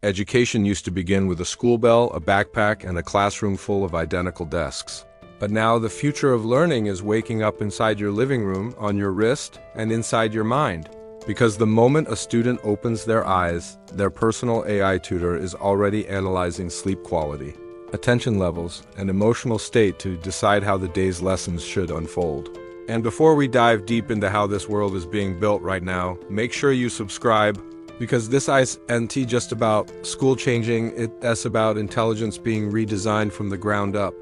Education used to begin with a school bell, a backpack, and a classroom full of identical desks. But now the future of learning is waking up inside your living room, on your wrist, and inside your mind. Because the moment a student opens their eyes, their personal AI tutor is already analyzing sleep quality, attention levels, and emotional state to decide how the day's lessons should unfold. And before we dive deep into how this world is being built right now, make sure you subscribe, because this isn't just about school changing, it's about intelligence being redesigned from the ground up.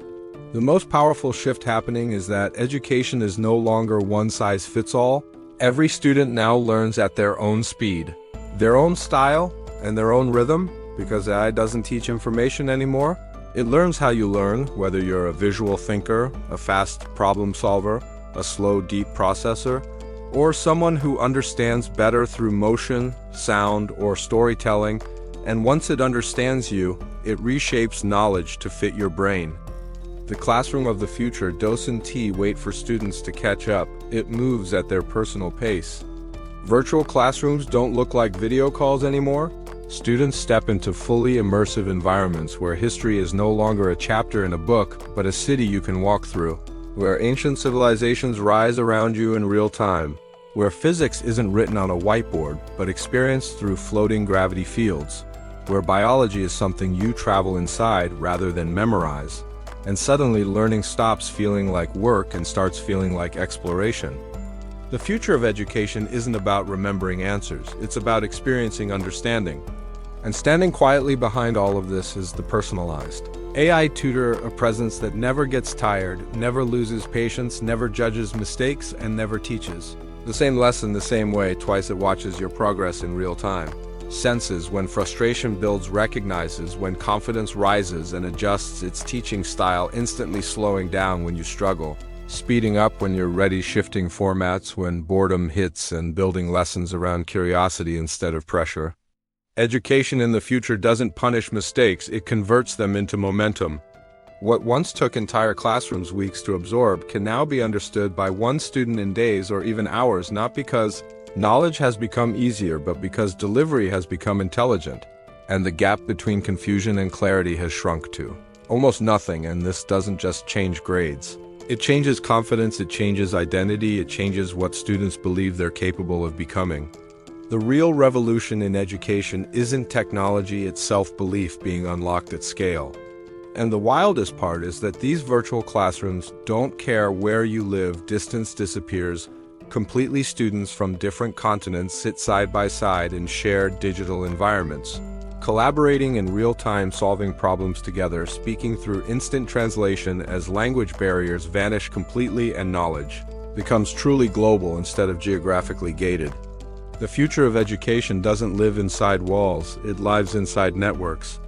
The most powerful shift happening is that education is no longer one size fits all. Every student now learns at their own speed, their own style, and their own rhythm, because AI doesn't teach information anymore. It learns how you learn, whether you're a visual thinker, a fast problem solver, a slow, deep processor, or someone who understands better through motion, sound, or storytelling, and once it understands you, it reshapes knowledge to fit your brain. The classroom of the future doesn't wait for students to catch up, it moves at their personal pace. Virtual classrooms don't look like video calls anymore. Students step into fully immersive environments where history is no longer a chapter in a book, but a city you can walk through, where ancient civilizations rise around you in real time, where physics isn't written on a whiteboard, but experienced through floating gravity fields, where biology is something you travel inside rather than memorize, and suddenly learning stops feeling like work and starts feeling like exploration. The future of education isn't about remembering answers, it's about experiencing understanding. And standing quietly behind all of this is the personalized AI tutor, a presence that never gets tired, never loses patience, never judges mistakes, and never teaches the same lesson the same way twice. It watches your progress in real time, senses when frustration builds, recognizes when confidence rises, and adjusts its teaching style, instantly slowing down when you struggle, speeding up when you're ready, shifting formats when boredom hits, and building lessons around curiosity instead of pressure. Education in the future doesn't punish mistakes, it converts them into momentum. What once took entire classrooms weeks to absorb can now be understood by one student in days or even hours, not because knowledge has become easier, but because delivery has become intelligent, and the gap between confusion and clarity has shrunk to almost nothing. And this doesn't just change grades. It changes confidence, it changes identity, it changes what students believe they're capable of becoming. The real revolution in education isn't technology, it's self-belief being unlocked at scale. And the wildest part is that these virtual classrooms don't care where you live, distance disappears. Completely, students from different continents sit side by side in shared digital environments, collaborating in real time, solving problems together, speaking through instant translation as language barriers vanish completely and knowledge becomes truly global instead of geographically gated. The future of education doesn't live inside walls, it lives inside networks.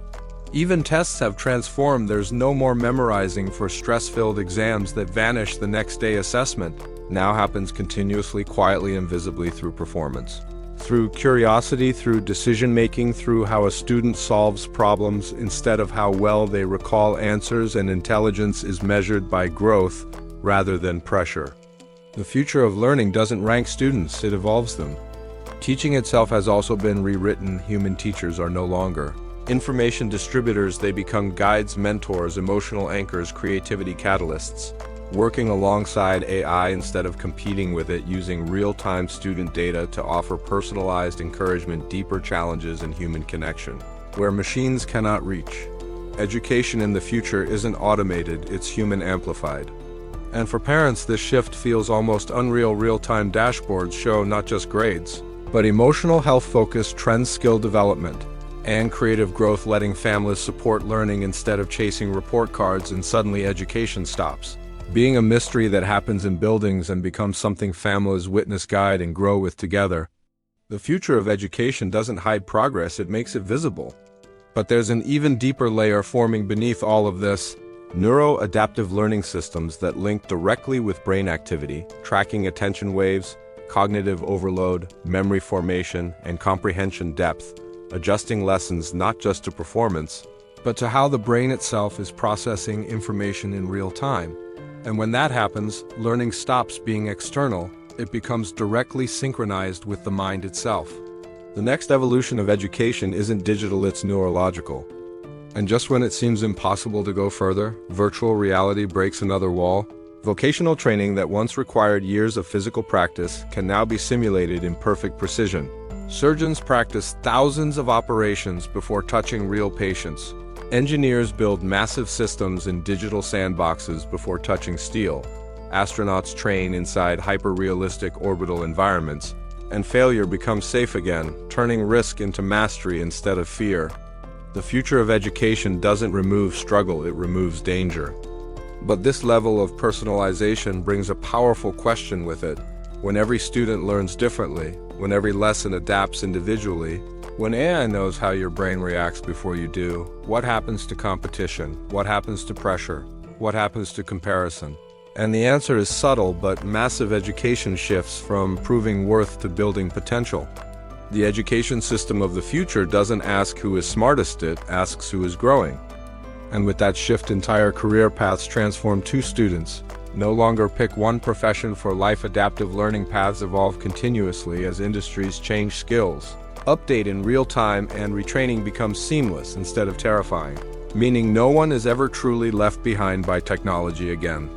Even tests have transformed. There's no more memorizing for stress-filled exams that vanish the next day. Assessment now happens continuously, quietly, and visibly through performance, through curiosity, through decision-making, through how a student solves problems instead of how well they recall answers, and intelligence is measured by growth rather than pressure. The future of learning doesn't rank students, it evolves them. Teaching itself has also been rewritten. Human teachers are no longer information distributors, they become guides, mentors, emotional anchors, creativity catalysts, working alongside AI instead of competing with it, using real-time student data to offer personalized encouragement, deeper challenges, and human connection, where machines cannot reach. Education in the future isn't automated, it's human amplified. And for parents, this shift feels almost unreal. Real-time dashboards show not just grades, but emotional health-focused trends, skill development, and creative growth, letting families support learning instead of chasing report cards. And suddenly education stops being a mystery that happens in buildings and becomes something families witness, guide, and grow with together. The future of education doesn't hide progress, it makes it visible. But there's an even deeper layer forming beneath all of this: neuro-adaptive learning systems that link directly with brain activity, tracking attention waves, cognitive overload, memory formation, and comprehension depth, adjusting lessons not just to performance, but to how the brain itself is processing information in real time. And when that happens, learning stops being external, it becomes directly synchronized with the mind itself. The next evolution of education isn't digital, it's neurological. And just when it seems impossible to go further, virtual reality breaks another wall. Vocational training that once required years of physical practice can now be simulated in perfect precision. Surgeons practice thousands of operations before touching real patients. Engineers build massive systems in digital sandboxes before touching steel. Astronauts train inside hyper-realistic orbital environments. And failure becomes safe again, turning risk into mastery instead of fear. The future of education doesn't remove struggle, it removes danger. But this level of personalization brings a powerful question with it. When every student learns differently, when every lesson adapts individually, when AI knows how your brain reacts before you do, what happens to competition? What happens to pressure? What happens to comparison? And the answer is subtle, but massive. Education shifts from proving worth to building potential. The education system of the future doesn't ask who is smartest, it asks who is growing. And with that shift, entire career paths transform to students. No longer pick one profession for life. Adaptive learning paths evolve continuously as industries change skills, update in real time, and retraining becomes seamless instead of terrifying, meaning no one is ever truly left behind by technology again.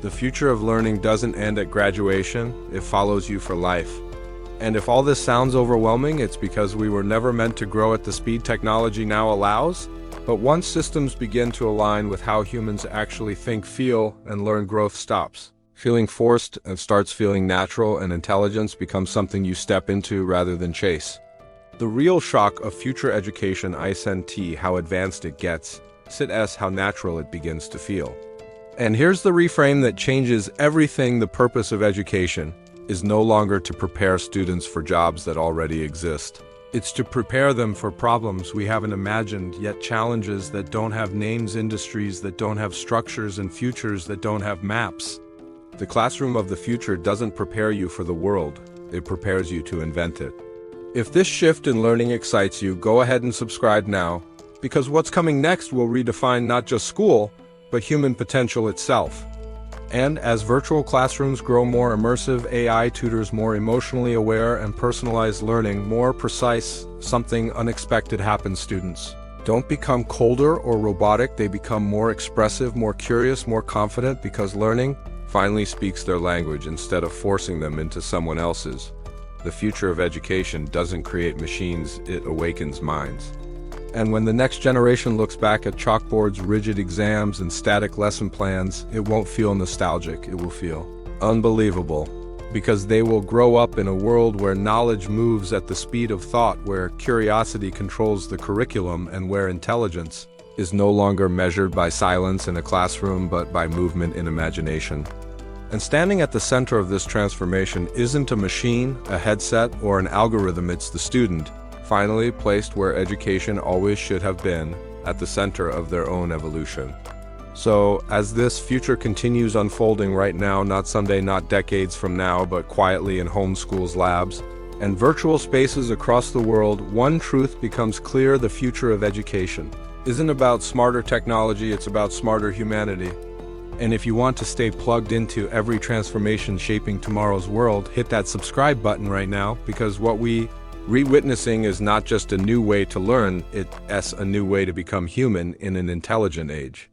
The future of learning doesn't end at graduation, it follows you for life. And if all this sounds overwhelming, it's because we were never meant to grow at the speed technology now allows. But once systems begin to align with how humans actually think, feel, and learn, growth stops. Feeling forced and starts feeling natural, and intelligence becomes something you step into rather than chase. The real shock of future education isn't how advanced it gets, it's how natural it begins to feel. And here's the reframe that changes everything. The purpose of education is no longer to prepare students for jobs that already exist. It's to prepare them for problems we haven't imagined yet, challenges that don't have names, industries that don't have structures, and futures that don't have maps. The classroom of the future doesn't prepare you for the world, it prepares you to invent it. If this shift in learning excites you, go ahead and subscribe now, because what's coming next will redefine not just school, but human potential itself. And as virtual classrooms grow more immersive, AI tutors more emotionally aware, and personalized learning more precise, something unexpected happens. Students don't become colder or robotic, they become more expressive, more curious, more confident, because learning finally speaks their language instead of forcing them into someone else's. The future of education doesn't create machines, it awakens minds. And when the next generation looks back at chalkboards, rigid exams, and static lesson plans, it won't feel nostalgic, it will feel unbelievable. Because they will grow up in a world where knowledge moves at the speed of thought, where curiosity controls the curriculum, and where intelligence is no longer measured by silence in a classroom, but by movement in imagination. And standing at the center of this transformation isn't a machine, a headset, or an algorithm, it's the student, finally placed where education always should have been, at the center of their own evolution. So, as this future continues unfolding right now, not someday, not decades from now, but quietly in homeschools, labs, and virtual spaces across the world, one truth becomes clear: the future of education isn't about smarter technology, it's about smarter humanity. And if you want to stay plugged into every transformation shaping tomorrow's world, hit that subscribe button right now, because what we re-witnessing is not just a new way to learn, it's a new way to become human in an intelligent age.